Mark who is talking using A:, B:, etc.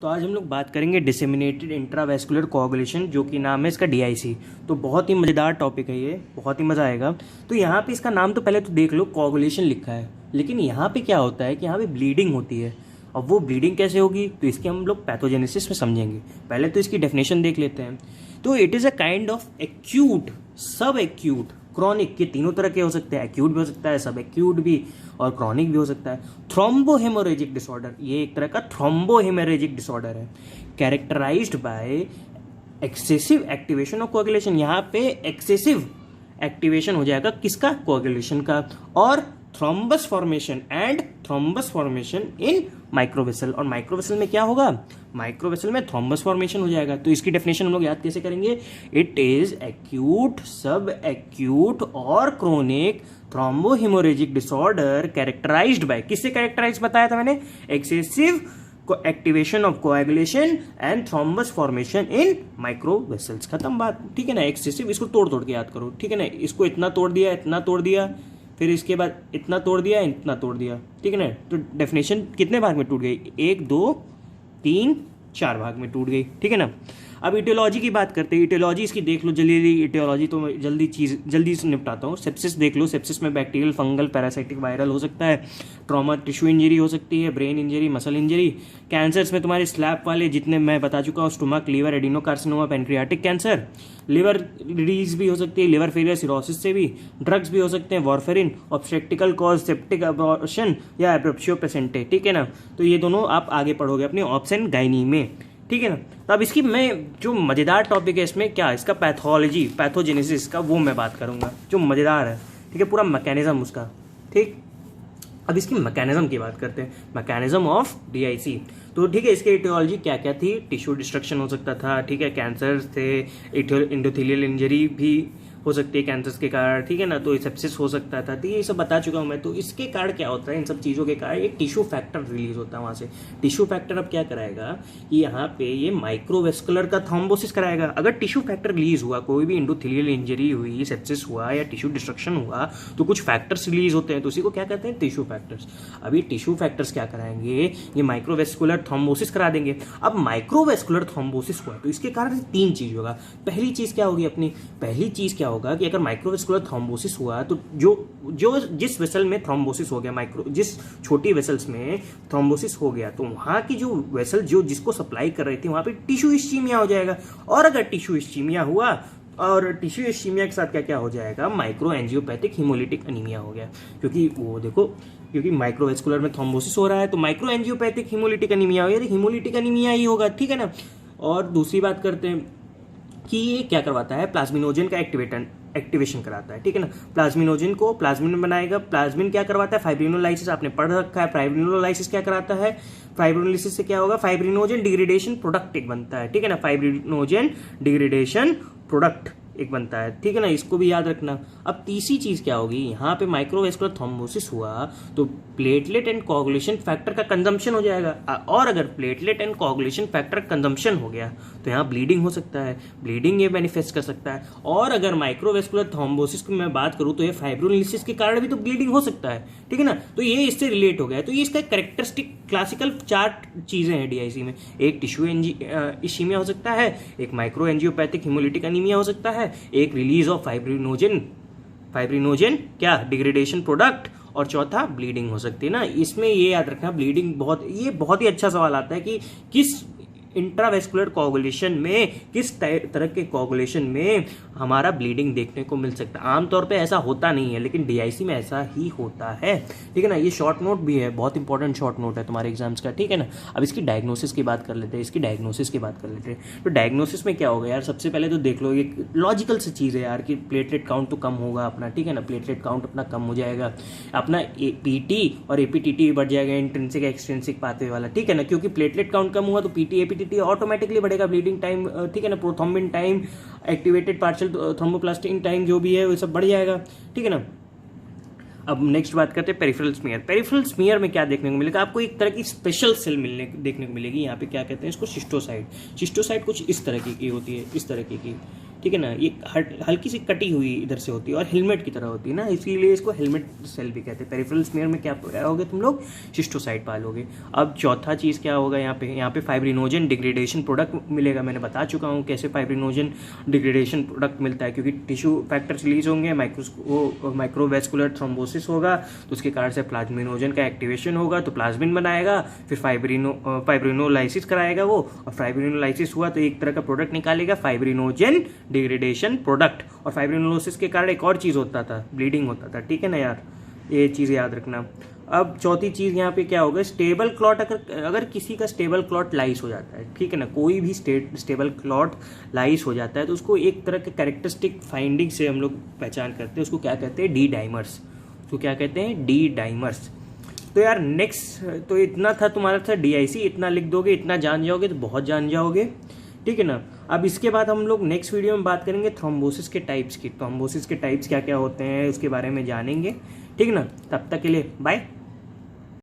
A: तो आज हम लोग बात करेंगे डिसेमिनेटेड इंट्रावेस्कुलर कोआगुलेशन, जो कि नाम है इसका डीआईसी। तो बहुत ही मज़ेदार टॉपिक है ये, बहुत ही मज़ा आएगा। तो यहाँ पे इसका नाम तो पहले तो देख लो, कोआगुलेशन लिखा है, लेकिन यहाँ पे क्या होता है कि यहाँ पे ब्लीडिंग होती है। अब वो ब्लीडिंग कैसे होगी, तो इसके हम लोग पैथोजेनेसिस में समझेंगे। पहले तो इसकी डेफिनेशन देख लेते हैं। तो it is a kind of acute, सब एक्यूट, क्रॉनिक, के तीनों तरह के हो सकते हैं। एक्यूट भी हो सकता है, सब एक्यूट भी, और क्रॉनिक भी हो सकता है। थ्रोम्बोहेमोरेजिक डिसऑर्डर, ये एक तरह का थ्रोम्बोहेमोरेजिक डिसऑर्डर है, characterised by excessive activation of coagulation. यहाँ पे एक्सेसिव एक्टिवेशन हो जाएगा किसका, कोआगुलेशन का, और thrombus formation and thrombus formation in microvessel. और माइक्रोवेसल में क्या होगा, माइक्रोवेसल में थ्रोम्बस फॉर्मेशन हो जाएगा। तो इसकी डेफिनेशन हम लोग याद कैसे करेंगे, इट इज एक्यूट, सब एक्यूट और क्रोनिक थ्रोम्बोहेमोरेजिक डिसऑर्डर कैरेक्टराइज्ड बाय, किससे कैरेक्टराइज बताया था मैंने, excessive activation of coagulation and thrombus formation in microvessels. खत्म बात, ठीक है ना। एक्सेसिव, इसको तोड़ तोड़ के याद करो, ठीक है ना। इसको इतना तोड़ दिया, इतना तोड़ दिया, फिर इसके बाद इतना तोड़ दिया, इतना तोड़ दिया, ठीक है ना। तो डेफिनेशन कितने भाग में टूट गई, 1 2 3 4 भाग में टूट गई, ठीक है ना। अब इटियोलॉजी की बात करते हैं। इटियोलॉजी इसकी देख लो जल्दी, इटियोलॉजी तो मैं जल्दी से निपटाता हूँ। सेप्सिस देख लो, सेप्सिस में बैक्टीरियल, फंगल, पैरासाइटिक, वायरल हो सकता है। ट्रॉमा, टिश्यू इंजरी हो सकती है, brain injury, muscle injury. Cancers में तुम्हारे स्लैब वाले जितने मैं बता चुका हूँ, stomach, liver, adenocarcinoma, pancreatic cancer. Liver disease भी हो सकती है, लिवर फेलियर, सिरोसिस से भी। ड्रग्स भी हो सकते हैं, वॉरफेरिन, ऑब्स्ट्रेक्टिकल कॉज, सेप्टिक अबॉर्शन या एब्रोप्शियो पेसेंटे, ठीक है ना। तो ये दोनों आप आगे पढ़ोगे अपने ऑप्शन गाइनी में, ठीक है ना। तो अब इसकी मैं जो मज़ेदार टॉपिक है इसमें क्या, इसका पैथोलॉजी, पैथोजेनेसिस का, वो मैं बात करूंगा जो मज़ेदार है, ठीक है, पूरा मैकेनिज्म उसका, ठीक। अब इसकी मैकेनिज्म की बात करते हैं, मैकेनिज्म ऑफ डीआईसी। तो ठीक है, इसकी इटियोलॉजी क्या क्या थी, टिश्यू डिस्ट्रक्शन हो सकता था, ठीक है, कैंसर थे, एंडोथेलियल इंजरी भी हो सकती है कैंसर के कारण, ठीक है ना। तो सेप्सिस हो सकता था, तो ये सब बता चुका हूँ मैं। तो इसके कारण क्या होता है, इन सब चीज़ों के कारण एक टिश्यू फैक्टर रिलीज होता है वहाँ से। टिश्यू फैक्टर अब क्या कराएगा कि यहाँ पे ये माइक्रोवेस्कुलर का थ्रोम्बोसिस कराएगा। अगर टिश्यू फैक्टर रिलीज हुआ, कोई भी एंडोथेलियल इंजरी हुई, सेप्सिस हुआ या टिश्यू डिस्ट्रक्शन हुआ, तो कुछ फैक्टर्स रिलीज होते हैं, तो उसी को क्या कहते हैं, टिश्यू फैक्टर्स। अब ये टिश्यू फैक्टर्स क्या कराएंगे, ये माइक्रोवेस्कुलर थ्रोम्बोसिस करा देंगे। अब माइक्रोवेस्कुलर थ्रोम्बोसिस हुआ तो इसके कारण 3 चीज होगा। पहली चीज क्या होगी अपनी, पहली चीज क्या होगा कि अगर माइक्रोवेस्कुलर थ्रोम्बोसिस हुआ तो जो जिस वेसल में थ्रोम्बोसिस हो गया, जिस छोटी वेसल्स में थ्रोम्बोसिस हो गया, तो वहां की जो वेसल जो जिसको सप्लाई कर रही थी, वहां पे टिश्यू इस्चीमिया हो जाएगा। और अगर टिश्यू इस्चीमिया हुआ, और टिश्यू इस्चीमिया के साथ क्या क्या हो जाएगा, माइक्रो एंजियोपैथिक हीमोलिटिक अनीमिया हो गया। क्योंकि वो देखो, क्योंकि माइक्रोवेस्कुलर में थ्रोम्बोसिस हो रहा है, तो माइक्रो एंजियोपैथिक हीमोलिटिक अनीमिया हो गया, हीमोलिटिक अनीमिया ही होगा, ठीक है ना। और दूसरी बात करते हैं कि ये क्या करवाता है, प्लाज्मिनोजन का एक्टिवेशन कराता है, ठीक है ना। प्लाज्मिनोजन को प्लाज्मिन बनाएगा। प्लाज्मिन क्या करवाता है, फाइब्रिनोलाइसिस, आपने पढ़ रखा है। फाइब्रिनोलाइसिस क्या कराता है, फाइब्रिनोलाइसिस से क्या होगा, फाइब्रिनोजन डिग्रेडेशन प्रोडक्ट एक बनता है, ठीक है ना। फाइब्रिनोजन डिग्रेडेशन प्रोडक्ट एक बनता है, ठीक है ना, इसको भी याद रखना। अब तीसरी चीज क्या होगी, यहाँ पे माइक्रोवेस्कुलर थ्रोम्बोसिस हुआ तो प्लेटलेट एंड कोआगुलेशन फैक्टर का कंजम्पशन हो जाएगा। और अगर platelet and coagulation factor consumption हो गया तो यहाँ ब्लीडिंग हो सकता है, ब्लीडिंग ये मैनिफेस्ट कर सकता है। और अगर माइक्रोवेस्कुलर थ्रोम्बोसिस की मैं बात करूँ तो ये फाइब्रोलिसिस के कारण भी तो ब्लीडिंग हो सकता है, ठीक है ना। तो ये इससे रिलेट हो गया। तो ये इसका कैरेक्टरिस्टिक क्लासिकल 4 चीजें हैं डीआईसी में। एक टिश्यू इस्चीमिया हो सकता है, एक माइक्रो एंजियोपैथिक हीमोलिटिक अनीमिया हो सकता है, एक रिलीज ऑफ फाइब्रिनोजन क्या, डिग्रेडेशन प्रोडक्ट, और चौथा ब्लीडिंग हो सकती है ना। इसमें ये याद रखना, ब्लीडिंग बहुत ही अच्छा सवाल आता है कि किस इंट्रावेस्कुलर कोआगुलेशन में, किस तरह के कोआगुलेशन में हमारा ब्लीडिंग देखने को मिल सकता है। आमतौर पे ऐसा होता नहीं है, लेकिन डीआईसी में ऐसा ही होता है, ठीक है ना। ये शॉर्ट नोट भी है, बहुत इंपॉर्टेंट शॉर्ट नोट है तुम्हारे एग्जाम्स का, ठीक है ना। अब इसकी डायग्नोसिस की बात कर लेते हैं, तो डायग्नोसिस में क्या होगा यार, सबसे पहले तो देख लो, ये लॉजिकल सी चीज़ है यार कि प्लेटलेट काउंट तो कम होगा अपना, ठीक है ना। प्लेटलेट काउंट अपना कम हो जाएगा, अपना पीटी और एपीटीटी बढ़ जाएगा, इंट्रिंसिक एक्सट्रिंसिक पाथवे वाला, ठीक है ना। क्योंकि प्लेटलेट काउंट कम हुआ तो पीटी एपीटीटी ऑटोमेटिकली बढ़ेगा, ब्लीडिंग टाइम, ठीक है ना, prothrombin time, activated partial thromboplastin time जो भी है वो सब बढ़ जाएगा, ठीक है ना। अब नेक्स्ट बात करते हैं पेरिफेरल स्मीयर। पेरिफेरल स्मीयर में क्या देखने को मिलेगा, आपको एक तरह की स्पेशल सेल देखने को मिलेगी। यहाँ पे क्या कहते हैं इसको, शिस्टोसाइट। शिस्टोसाइट कुछ इस तरह की होती है, इस तरह की, ठीक है ना, ये हल्की सी कटी हुई इधर से होती है और हेलमेट की तरह होती है ना, इसीलिए इसको हेलमेट सेल भी कहते हैं। पेरिफेरल स्मीयर में क्या पाओगे तुम लोग, शिस्टोसाइट पालोगे। अब चौथा चीज़ क्या होगा यहाँ पे फाइब्रिनोजन डिग्रेडेशन प्रोडक्ट मिलेगा। मैंने बता चुका हूँ कैसे फाइब्रिनोजन डिग्रेडेशन प्रोडक्ट मिलता है, क्योंकि टिश्यू फैक्टर्स रिलीज होंगे, माइक्रोवेस्कुलर थ्रोम्बोसिस होगा, तो उसके कारण से प्लाज्मिनोजन का एक्टिवेशन होगा, तो प्लाज्मिन बनाएगा, फिर फाइब्रिनोलाइसिस कराएगा वो, और फाइब्रिनोलाइसिस हुआ तो एक तरह का प्रोडक्ट निकालेगा, फाइब्रिनोजन डिग्रेडेशन प्रोडक्ट। और फाइब्रिनोलोसिस के कारण एक और चीज़ होता था, ब्लीडिंग होता था, ठीक है ना यार, ये चीज़ याद रखना। अब चौथी चीज़ यहाँ पे क्या होगा, स्टेबल क्लॉट, अगर किसी का स्टेबल क्लॉट लाइस हो जाता है, ठीक है ना, कोई भी स्टेबल क्लॉट लाइस हो जाता है, तो उसको एक तरह के कैरेक्टरिस्टिक फाइंडिंग से हम लोग पहचान करते हैं, उसको क्या कहते हैं, डी डाइमर्स। उसको क्या कहते हैं, डी डाइमर्स। तो यार नेक्स्ट तो इतना था तुम्हारा था DIC, इतना लिख दोगे, इतना जान जाओगे तो बहुत जान जाओगे, ठीक है ना। अब इसके बाद हम लोग नेक्स्ट वीडियो में बात करेंगे थ्रोम्बोसिस के टाइप्स की। थ्रोम्बोसिस के टाइप्स क्या क्या होते हैं उसके बारे में जानेंगे, ठीक है ना। तब तक के लिए बाय।